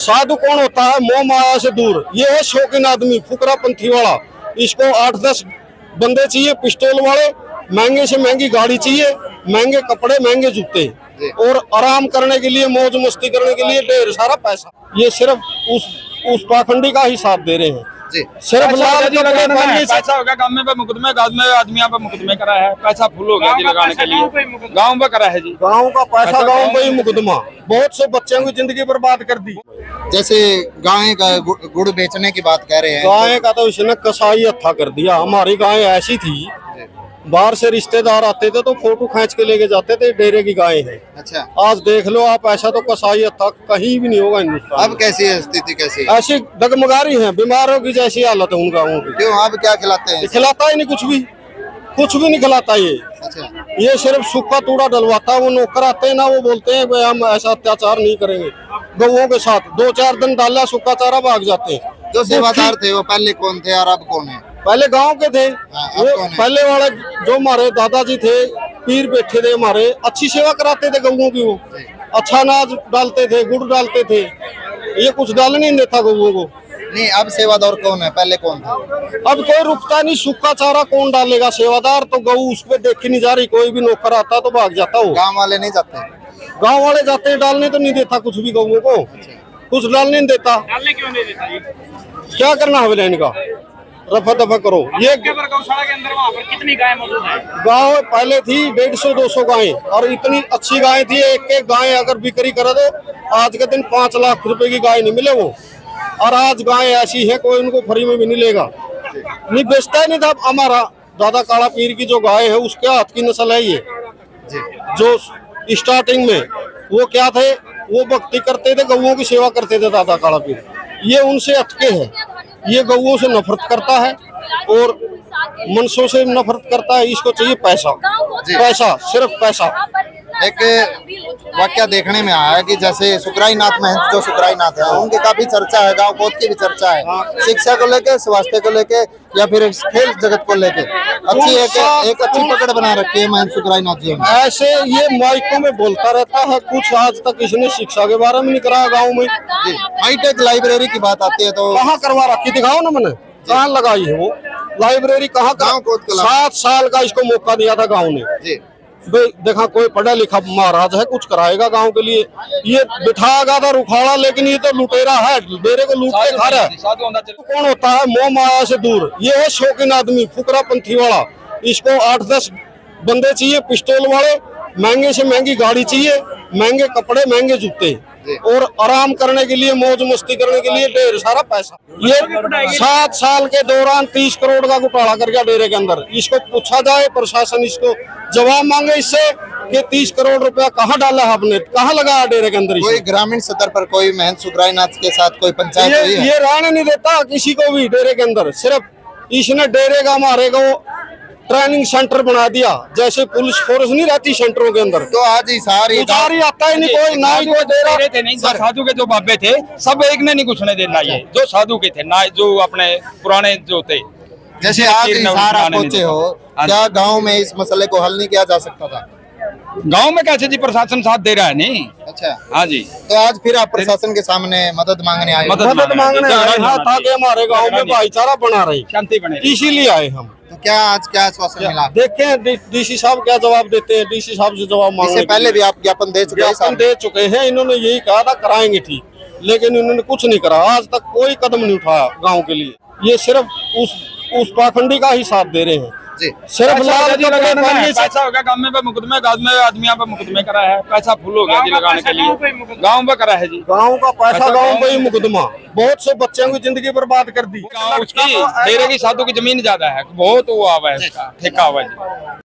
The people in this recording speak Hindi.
साधु कौन होता है? मोह माया से दूर। ये है शौकीन आदमी, फुकरा पंथी वाला। इसको 8-10 बंदे चाहिए, पिस्टल वाले, महंगे से महंगी गाड़ी चाहिए, महंगे कपड़े, महंगे जूते, और आराम करने के लिए, मौज मस्ती करने के लिए ढेर सारा पैसा। ये सिर्फ उस पाखंडी का ही साथ दे रहे हैं जी। सिर्फ लाल कपड़े पहनने से पैसा हो गया। गांव में मुकदमे, गांव में आदमियों पे मुकदमे करा है, पैसा फुल हो गया जी लगाने के लिए। गांव में करा है जी, गांव का पैसा गांव में ही मुकदमा। बहुत से बच्चों की जिंदगी बर्बाद कर दी। जैसे गाय का गुड़ बेचने की बात कह रहे हैं, गाय का तो इसने कसाई हत्था कर दिया। हमारी गाय ऐसी थी, बाहर से रिश्तेदार आते थे तो फोटो खींच के लेके जाते थे, डेरे की गाय है। अच्छा, आज देख लो आप, ऐसा तो कसाई हत्था कहीं भी नहीं होगा हिंदुस्तान। अब कैसी है स्थिति? कैसी है? ऐसी डगमगारी है, बीमारों की जैसी हालत है उन गाँवों की। क्यों, आप क्या खिलाते हैं? खिलाता ही नहीं, कुछ भी नहीं खिलाता ये। अच्छा, ये सिर्फ सूखा तूड़ा डलवाता है। वो नौकर आते हैं ना, वो बोलते हैं भाई हम ऐसा अत्याचार नहीं करेंगे गौओं के साथ। 2-4 दिन डाला सूखा चारा, भाग जाते हैं। जो सेवादार थे वो पहले कौन थे और अब कौन है? पहले गांव के थे अब वो, कौन है? पहले वाले जो हमारे दादाजी थे, पीर बैठे थे हमारे, अच्छी सेवा कराते थे गौओं की। वो अच्छा अनाज डालते थे, गुड़ डालते थे। ये कुछ डाल नहीं देता गौओं को। नहीं, अब सेवादार कौन है? पहले कौन था? अब कोई रुकता नहीं, सूखा चारा कौन डालेगा? सेवादार तो गऊ उस पे देखी नहीं जा रही। कोई भी नौकर आता तो भाग जाता हो। गांव वाले नहीं जाते? गांव वाले जाते हैं, डालने तो नहीं देता कुछ भी गौओं को। कुछ डालने नहीं देता। डालने क्यों नहीं देता जी? क्या करना है इनका? रफा दफा करो। ये गौशाला के अंदर वहाँ पर कितनी गाय मौजूद है? गाँव पहले थी 150-200 गायें, और इतनी अच्छी गाय थी। एक गाय अगर बिक्री करे तो आज के दिन 5 लाख रुपए की गाय नहीं मिले वो। और आज गाय ऐसी है, कोई उनको फ्री में भी नहीं लेगा, नहीं बेचता ही नहीं था। हमारा दादा काला पीर की जो गाय है, उसके हाथ की नस्ल है ये। जो स्टार्टिंग में वो क्या थे, वो भक्ति करते थे, गौओं की सेवा करते थे दादा काला पीर। ये उनसे हटके है। ये गौओं से नफरत करता है और मनुष्यों से नफरत करता है। इसको चाहिए पैसा, पैसा, सिर्फ पैसा। एक वाक्य देखने में आया कि जैसे सुखराई नाथ महंत, जो सुखराई नाथ है, उनकी काफी चर्चा है, गांव कोत की भी चर्चा है, शिक्षा को लेके, स्वास्थ्य को लेके, या फिर खेल जगत को लेके अच्छी एक अच्छी पकड़ बना रखी है महंत सुखराई नाथ जी ने। ऐसे ये माइकों में बोलता रहता है, कुछ आज तक इसने शिक्षा के बारे में नहीं कराया गाँव में। हाईटेक लाइब्रेरी की बात आती है तो कहाँ करवा रखी, दिखाओ ना मैंने, कहाँ लगाई है वो लाइब्रेरी? कहाँ? गाँव कोत 7 साल का इसको मौका दिया था गाँव ने। देखा कोई पढ़ा लिखा महाराज है, कुछ कराएगा गांव के लिए। ये बिठाएगा था रुखाड़ा, लेकिन ये तो लुटेरा है, डेरे को लूट के खा रहा है। कौन होता है? मोह माया से दूर। ये है शौकीन आदमी, फुकरा पंथी वाला। इसको 8-10 बंदे चाहिए, पिस्टल वाले, महंगे से महंगी गाड़ी चाहिए, महंगे कपड़े, महंगे जूते, और आराम करने के लिए, मौज मस्ती करने के लिए ढेर सारा पैसा। ये 7 साल के दौरान 30 करोड़ का घोटाला कर गया डेरे के अंदर। इसको पूछा जाए, प्रशासन इसको जवाब मांगे इससे कि 30 करोड़ रुपया कहाँ डाला है आपने, कहाँ लगाया डेरे के अंदर? कोई ग्रामीण स्तर पर कोई महंत सुखराई नाथ के साथ कोई पंचायत हुई है? ये रहने नहीं देता किसी को भी डेरे के अंदर। सिर्फ इसने डेरे का हमारे को ट्रेनिंग सेंटर बना दिया, जैसे पुलिस फोर्स नहीं रहती सेंटरों के अंदर। तो आज ही सारी आता ही नहीं कोई, ना ही कोई दे रहा थे। नहीं, साधु के जो बाबे थे सब एक ने नहीं कुछ नहीं देना। ये जो साधु के थे ना, जो अपने पुराने जो थे, जैसे आज हिसार आप पहुंचे हो, क्या गांव में इस मसले को हल नहीं किया जा सकता था? गांव में कैसे जी प्रशासन साथ दे रहा है? नहीं। अच्छा, हाँ जी। तो आज फिर आप प्रशासन के सामने मदद मांगने आए? मदद मांगने आए हैं ताकि हमारे गांव में भाईचारा बना रहे, शांति बने, इसीलिए आए हम। तो क्या आज क्या आश्वासन मिला? देखें डीसी साहब क्या जवाब देते हैं। डीसी साहब से जवाब मांगने, इससे पहले भी आप ज्ञापन दे चुके हैं? इन्होंने यही कहा था कराएंगे ठीक, लेकिन इन्होंने कुछ नहीं करा। आज तक कोई कदम नहीं उठाया गाँव के लिए। ये सिर्फ उस पाखंडी का ही साथ दे रहे हैं जी। सिर्फ लाल कपड़े पहनने से पैसा हो गया। गांव में मुकदमे, गांव में आदमियों पे मुकदमे करा है, पैसा फुल हो गया जी लगाने के लिए। गांव में करा है जी, गांव का पैसा गांव में ही मुकदमा। बहुत से बच्चों की जिंदगी बर्बाद कर दी। उसकी डेरे की साधु की जमीन ज्यादा है, बहुत वो आवा है, ठेका आवा है।